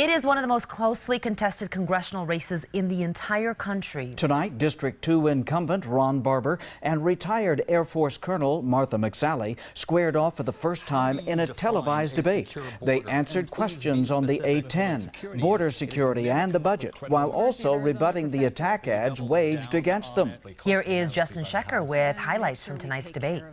It is one of the most closely contested congressional races in the entire country. Tonight, District 2 incumbent Ron Barber and retired Air Force Colonel Martha McSally squared off for the first time in a televised debate. They answered questions on the A-10, border security and the budget, while also rebutting the attack ads waged against them. Here is Justin Schecker with highlights from tonight's debate.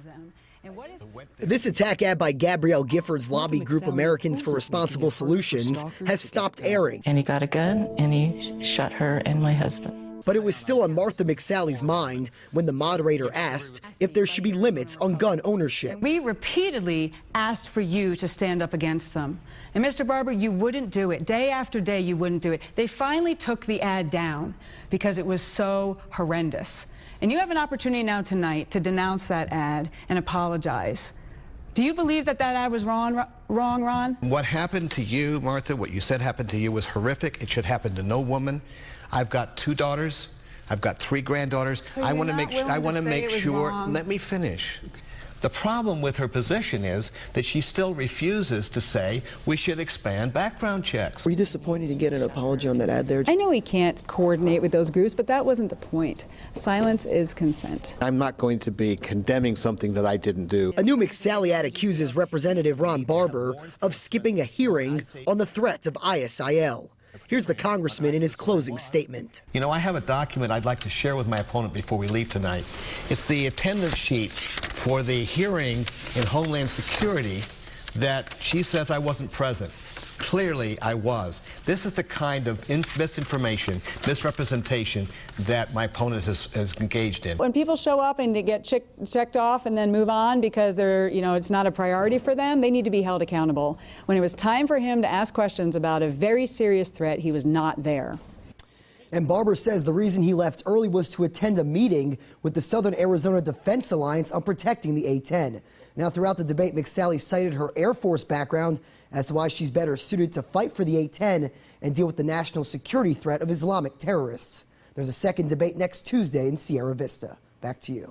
This attack ad by Gabrielle Gifford's lobby group Americans for Responsible Solutions has stopped airing. And he got a gun and he shot her and my husband. But it was still on Martha McSally's mind when the moderator asked if there should be limits on gun ownership. We repeatedly asked for you to stand up against them. And Mr. Barber, you wouldn't do it. Day after day, you wouldn't do it. They finally took the ad down because it was so horrendous. And you have an opportunity now tonight to denounce that ad and apologize. Do you believe that that ad was wrong, Ron? What happened to you, Martha, what you said happened to you was horrific. It should happen to no woman. I've got 2 daughters. I've got 3 granddaughters. So I want to make sure. Wrong. Let me finish. The problem with her position is that she still refuses to say we should expand background checks. Were you disappointed to get an apology on that ad there? I know he can't coordinate with those groups, but that wasn't the point. Silence is consent. I'm not going to be condemning something that I didn't do. A new McSally ad accuses Representative Ron Barber of skipping a hearing on the threats of ISIL. Here's the congressman in his closing statement. You know, I have a document I'd like to share with my opponent before we leave tonight. It's the attendance sheet for the hearing in Homeland Security that she says I wasn't present. Clearly, I was. This is the kind of misinformation, misrepresentation that my opponent is engaged in. When people show up and they get checked off and then move on because they're, it's not a priority for them, they need to be held accountable. When it was time for him to ask questions about a very serious threat, he was not there. And Barber says the reason he left early was to attend a meeting with the Southern Arizona Defense Alliance on protecting the A-10. Now, throughout the debate, McSally cited her Air Force background as to why she's better suited to fight for the A-10 and deal with the national security threat of Islamic terrorists. There's a second debate next Tuesday in Sierra Vista. Back to you.